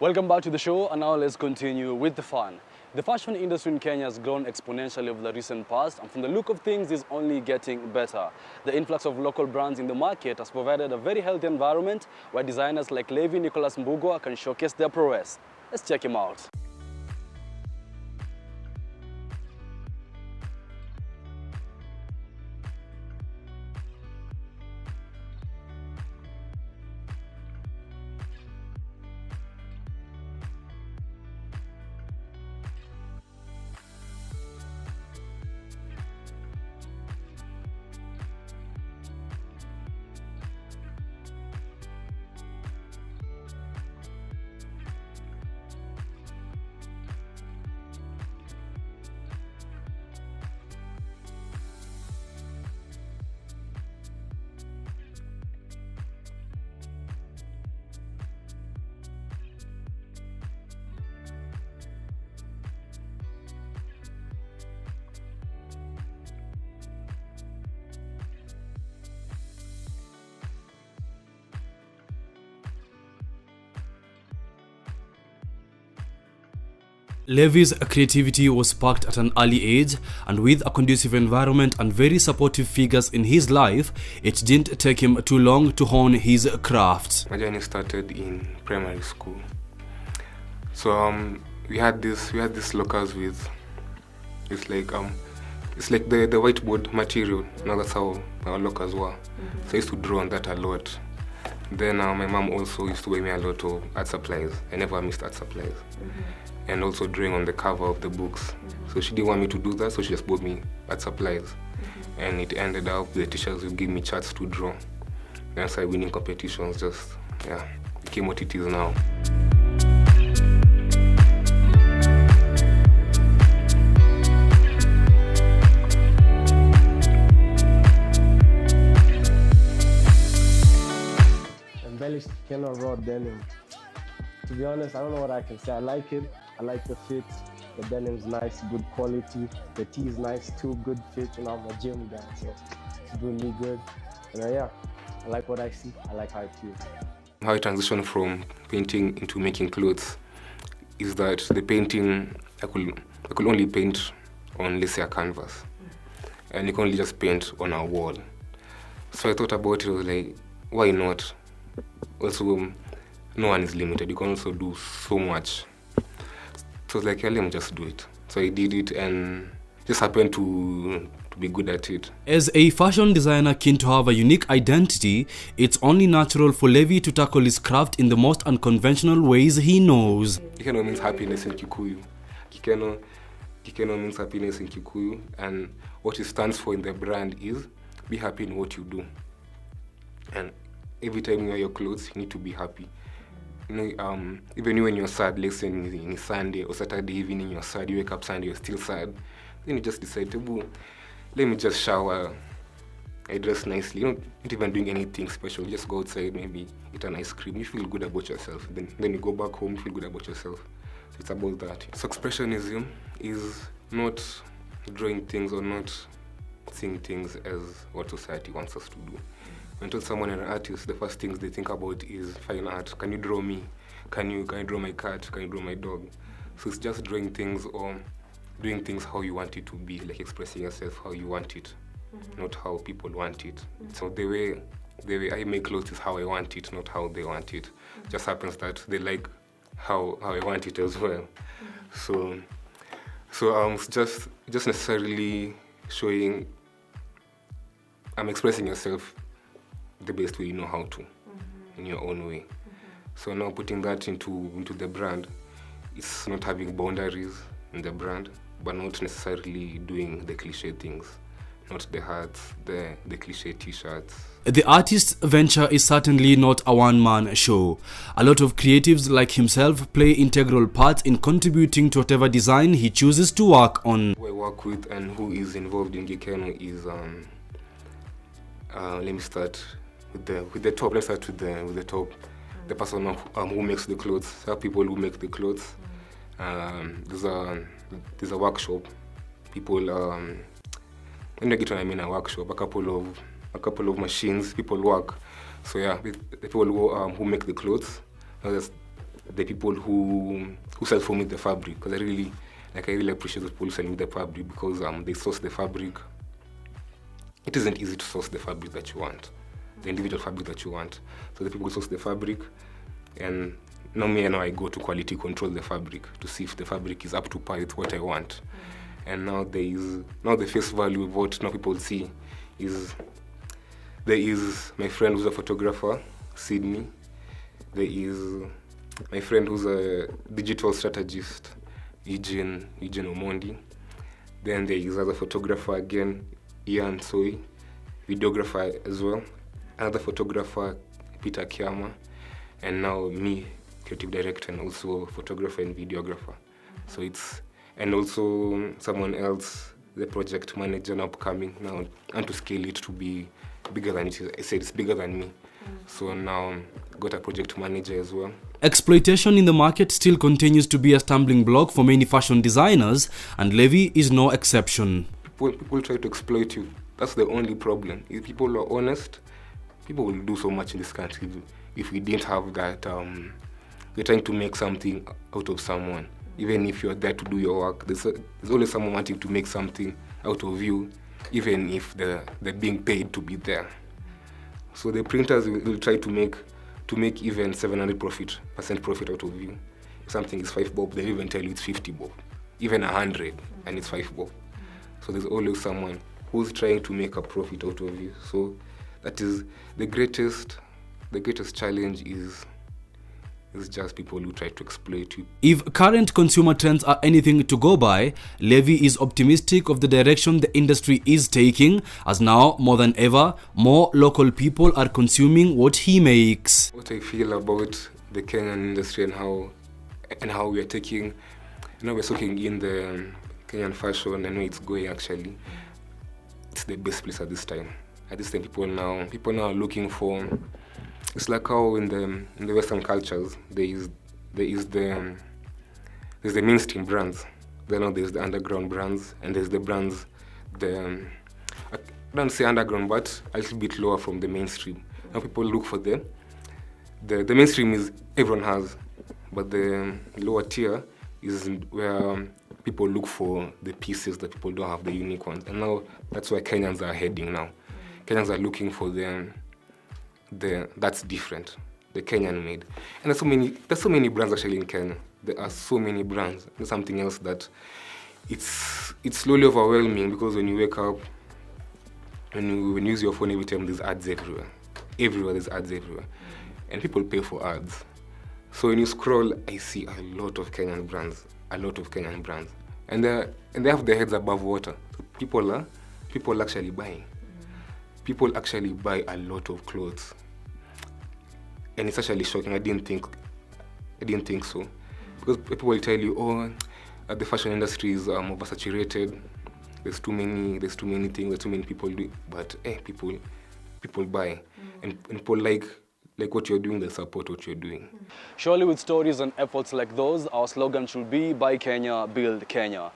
Welcome back to the show, and now let's continue with the fun. The fashion industry in Kenya has grown exponentially over the recent past, and from the look of things, is only getting better. The influx of local brands in the market has provided a very healthy environment where designers like Levi Mbugua can showcase their prowess. Let's check him out. Levi's creativity was sparked at an early age, and with a conducive environment and very supportive figures in his life, it didn't take him too long to hone his craft. My journey started in primary school. So we had these lockers with it's like the whiteboard material. Now that's how our lockers were. So I used to draw on that a lot. Then my mom also used to buy me a lot of art supplies. I never missed art supplies. And also drawing on the cover of the books. So she didn't want me to do that, so she just bought me art supplies. And it ended up the teachers would give me charts to draw. Then I started winning competitions, became what it is now. Embellished Kenya raw denim. To be honest, I don't know what I can say. I like it. I like the fit. The denim's nice, good quality. The tee is nice too, good fit. You know, I'm a gym guy, so it's doing me good. And I like what I see. I like how it feels. How I transitioned from painting into making clothes is that the painting, I could only paint on, let's say, a canvas. And you can only just paint on a wall. So I thought about it, I was like, why not? Also, no one is limited. You can also do so much. So I was like, yeah, let me just do it. So I did it and just happened to be good at it. As a fashion designer keen to have a unique identity, it's only natural for Levi to tackle his craft in the most unconventional ways he knows. Kikeno means happiness in Kikuyu. Kikeno means happiness in Kikuyu, and what it stands for in the brand is be happy in what you do. And every time you wear your clothes, you need to be happy. You know, even when you're sad, let's say in Sunday or Saturday evening you're sad, you wake up Sunday, you're still sad, then you just decide to, let me just shower, I dress nicely, you're not even doing anything special, you just go outside, maybe eat an ice cream, you feel good about yourself, then you go back home, you feel good about yourself. So it's about that. So expressionism is not drawing things or not seeing things as what society wants us to do. When I tell someone an artist, the first things they think about is fine art. Can you draw me? Can you draw my cat? Can you draw my dog? So it's just drawing things or doing things how you want it to be, like expressing yourself how you want it, not how people want it. So the way I make clothes is how I want it, not how they want it. Just happens that they like how I want it as well. So it's just necessarily showing expressing yourself the best way you know how to, in your own way. So now putting that into the brand, it's not having boundaries in the brand, but not necessarily doing the cliche things, not the hats, the cliche t-shirts. The artist's venture is certainly not a one-man show. A lot of creatives like himself play integral parts in contributing to whatever design he chooses to work on. Who I work with and who is involved in Gikeno is, let me start with the top. Let's start with the top. The person who makes the clothes. There are people who make the clothes. There's a workshop. People, when I get when I mean a workshop, a couple of machines. People work. So yeah, the people who make the clothes. There's the people who sell for me the fabric, because I really appreciate the people who sell me the fabric, because they source the fabric. It isn't easy to source the fabric that you want, the individual fabric that you want. So the people who source the fabric, and now I go to quality control the fabric to see if the fabric is up to par with what I want. And now the face value of what now people see is, there is my friend who's a photographer, Sydney. There is my friend who's a digital strategist, Eugene Omondi. Then there is other photographer again, Ian Soy, videographer as well. Another photographer, Peter Kiama. And now me, creative director and also photographer and videographer. So and also someone else, the project manager, now upcoming now, and to scale it to be bigger than it is. I said it's bigger than me. So now got a project manager as well. Exploitation in the market still continues to be a stumbling block for many fashion designers, and Levi is no exception. People try to exploit you. That's the only problem. If people are honest, people will do so much in this country. If we didn't have that, we're trying to make something out of someone. Even if you're there to do your work, there's always someone wanting to make something out of you, even if they're being paid to be there. So the printers will try to make even 700% profit out of you. If something is 5 bob, they'll even tell you it's 50 bob, even 100, and it's 5 bob. So there's always someone who's trying to make a profit out of you. So that is the greatest challenge is just people who try to exploit you. If current consumer trends are anything to go by, Levi is optimistic of the direction the industry is taking, as now more than ever, more local people are consuming what he makes. What I feel about the Kenyan industry and how we are taking, we're soaking in the Kenyan fashion and where it's going actually. It's the best place at this time. At this time, people now are looking for. It's like how in the Western cultures there's the mainstream brands. Then there's the underground brands, and there's the brands I don't say underground, but a little bit lower from the mainstream. Now people look for the mainstream is everyone has, but the lower tier is where people look for the pieces that people don't have, the unique ones. And now that's where Kenyans are heading now. Kenyans are looking for that's different, the Kenyan made. And there's so many brands actually in Kenya. There are so many brands. There's something else that it's slowly overwhelming, because when you wake up, when you use your phone every time, there's ads everywhere. There's ads everywhere. And people pay for ads. So when you scroll, I see a lot of Kenyan brands. And they have their heads above water. So people actually buying. People actually buy a lot of clothes. And it's actually shocking. I didn't think so. Because people will tell you, the fashion industry is oversaturated. There's too many things, there's too many people do. But people buy. And people like what you're doing, they support what you're doing. Surely with stories and efforts like those, our slogan should be Buy Kenya, Build Kenya.